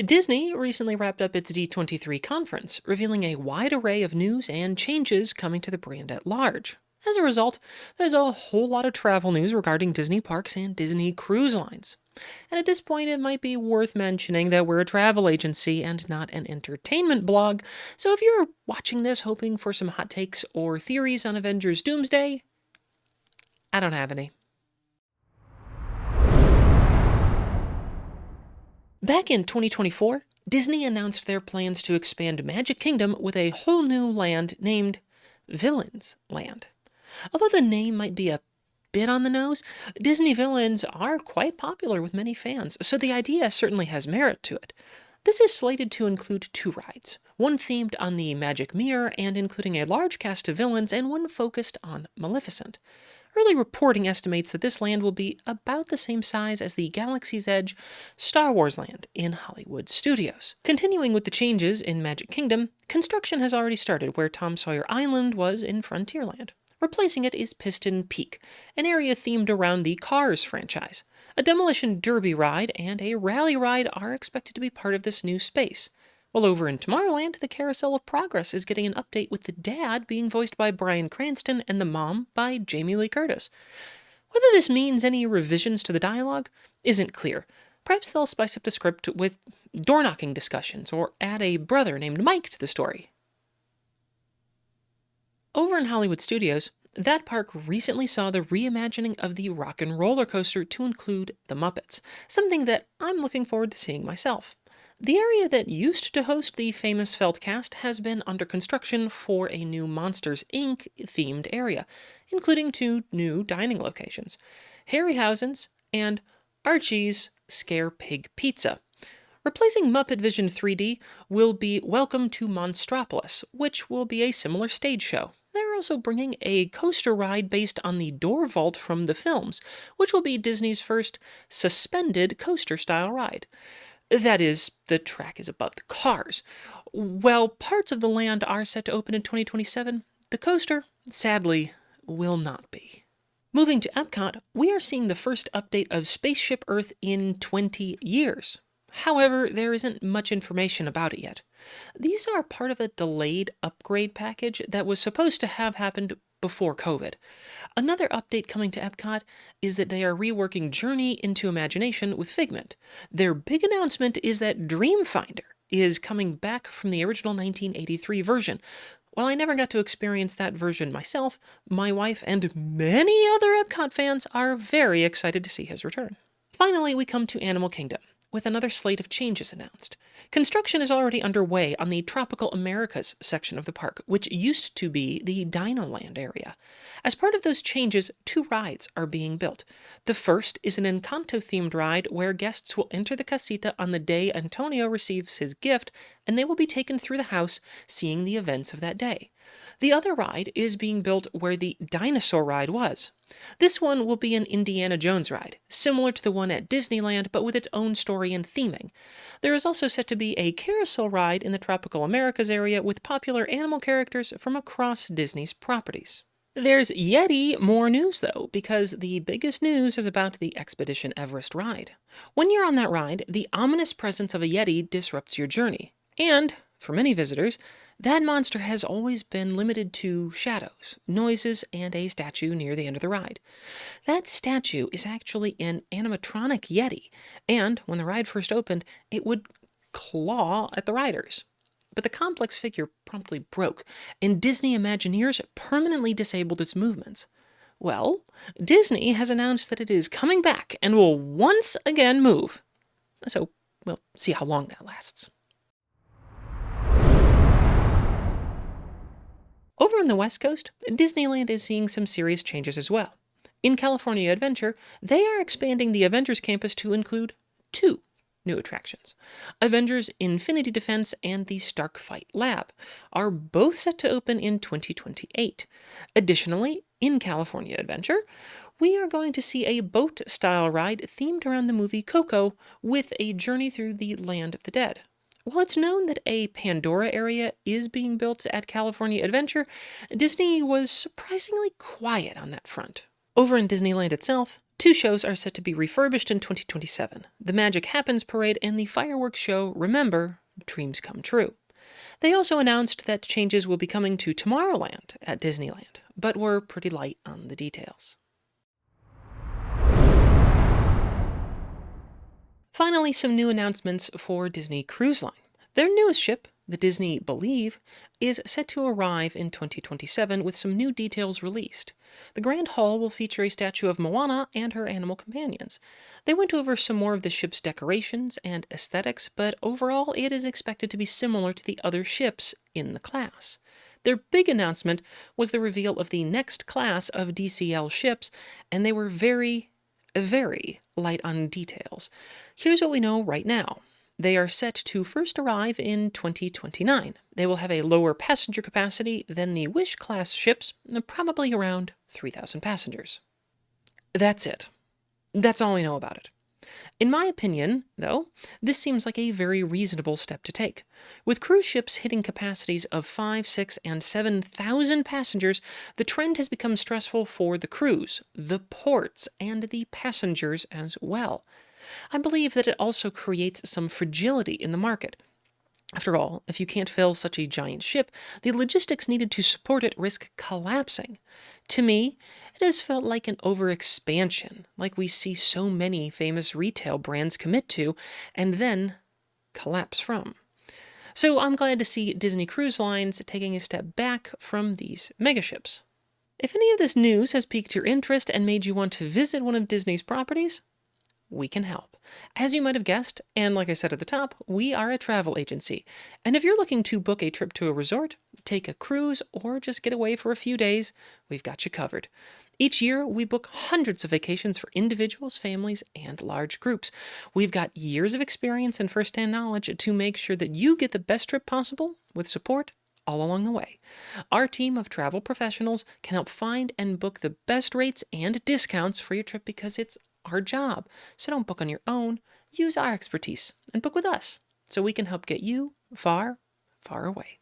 Disney recently wrapped up its D23 conference, revealing a wide array of news and changes coming to the brand at large. As a result, there's a whole lot of travel news regarding Disney parks and Disney cruise lines. And at this point, it might be worth mentioning that we're a travel agency and not an entertainment blog, so if you're watching this hoping for some hot takes or theories on Avengers Doomsday, I don't have any. Back in 2024, Disney announced their plans to expand Magic Kingdom with a whole new land named Villains Land. Although the name might be a bit on the nose, Disney villains are quite popular with many fans, so the idea certainly has merit to it. This is slated to include 2 rides, one themed on the Magic Mirror and including a large cast of villains and one focused on Maleficent. Early reporting estimates that this land will be about the same size as the Galaxy's Edge Star Wars land in Hollywood studios. Continuing with the changes in Magic Kingdom, construction has already started where Tom Sawyer Island was in Frontierland. Replacing it is Piston Peak, an area themed around the Cars franchise. A demolition derby ride and a rally ride are expected to be part of this new space. While over in Tomorrowland, the Carousel of Progress is getting an update with the dad being voiced by Bryan Cranston and the mom by Jamie Lee Curtis. Whether this means any revisions to the dialogue isn't clear. Perhaps they'll spice up the script with door-knocking discussions or add a brother named Mike to the story. Over in Hollywood Studios, that park recently saw the reimagining of the Rock and Roller Coaster to include the Muppets, something that I'm looking forward to seeing myself. The area that used to host the famous Felt cast has been under construction for a new Monsters, Inc. themed area, including 2 new dining locations, Harryhausen's and Archie's Scare Pig Pizza. Replacing Muppet Vision 3D will be Welcome to Monstropolis, which will be a similar stage show. They're also bringing a coaster ride based on the door vault from the films, which will be Disney's first suspended coaster-style ride. That is, the track is above the cars. While parts of the land are set to open in 2027, the coaster, sadly, will not be. Moving to Epcot, we are seeing the first update of Spaceship Earth in 20 years. However, there isn't much information about it yet. These are part of a delayed upgrade package that was supposed to have happened before COVID. Another update coming to Epcot is that they are reworking Journey into Imagination with Figment. Their big announcement is that Dreamfinder is coming back from the original 1983 version. While I never got to experience that version myself, my wife and many other Epcot fans are very excited to see his return. Finally, we come to Animal Kingdom, with another slate of changes announced. Construction is already underway on the Tropical Americas section of the park, which used to be the Dino Land area. As part of those changes, 2 rides are being built. The first is an Encanto-themed ride where guests will enter the casita on the day Antonio receives his gift, and they will be taken through the house, seeing the events of that day. The other ride is being built where the dinosaur ride was. This one will be an Indiana Jones ride, similar to the one at Disneyland, but with its own story and theming. There is also set to be a carousel ride in the Tropical Americas area with popular animal characters from across Disney's properties. There's yet more news, though, because the biggest news is about the Expedition Everest ride. When you're on that ride, the ominous presence of a Yeti disrupts your journey. And, for many visitors, that monster has always been limited to shadows, noises, and a statue near the end of the ride. That statue is actually an animatronic Yeti, and when the ride first opened, it would claw at the riders. But the complex figure promptly broke, and Disney Imagineers permanently disabled its movements. Well, Disney has announced that it is coming back and will once again move. So, we'll see how long that lasts. Over on the West Coast, Disneyland is seeing some serious changes as well. In California Adventure, they are expanding the Avengers campus to include 2 new attractions. Avengers Infinity Defense and the Starkfight Lab are both set to open in 2028. Additionally, in California Adventure, we are going to see a boat-style ride themed around the movie Coco with a journey through the Land of the Dead. While it's known that a Pandora area is being built at California Adventure, Disney was surprisingly quiet on that front. Over in Disneyland itself, two shows are set to be refurbished in 2027: the Magic Happens Parade and the fireworks show Remember, Dreams Come True. They also announced that changes will be coming to Tomorrowland at Disneyland, but were pretty light on the details. Finally, some new announcements for Disney Cruise Line. Their newest ship, the Disney Believe, is set to arrive in 2027 with some new details released. The Grand Hall will feature a statue of Moana and her animal companions. They went over some more of the ship's decorations and aesthetics, but overall it is expected to be similar to the other ships in the class. Their big announcement was the reveal of the next class of DCL ships, and they were very light on details. Here's what we know right now. They are set to first arrive in 2029. They will have a lower passenger capacity than the Wish class ships, probably around 3,000 passengers. That's it. That's all we know about it. In my opinion, though, this seems like a very reasonable step to take. With cruise ships hitting capacities of 5, 6, and 7,000 passengers, the trend has become stressful for the crews, the ports, and the passengers as well. I believe that it also creates some fragility in the market. After all, if you can't fill such a giant ship, the logistics needed to support it risk collapsing. To me, it has felt like an overexpansion, like we see so many famous retail brands commit to and then collapse from. So I'm glad to see Disney Cruise Lines taking a step back from these megaships. If any of this news has piqued your interest and made you want to visit one of Disney's properties, we can help. As you might have guessed, and like I said at the top, we are a travel agency. And if you're looking to book a trip to a resort, take a cruise, or just get away for a few days, we've got you covered. Each year, we book hundreds of vacations for individuals, families, and large groups. We've got years of experience and first-hand knowledge to make sure that you get the best trip possible with support all along the way. Our team of travel professionals can help find and book the best rates and discounts for your trip because it's our job. So don't book on your own. Use our expertise and book with us so we can help get you far, far away.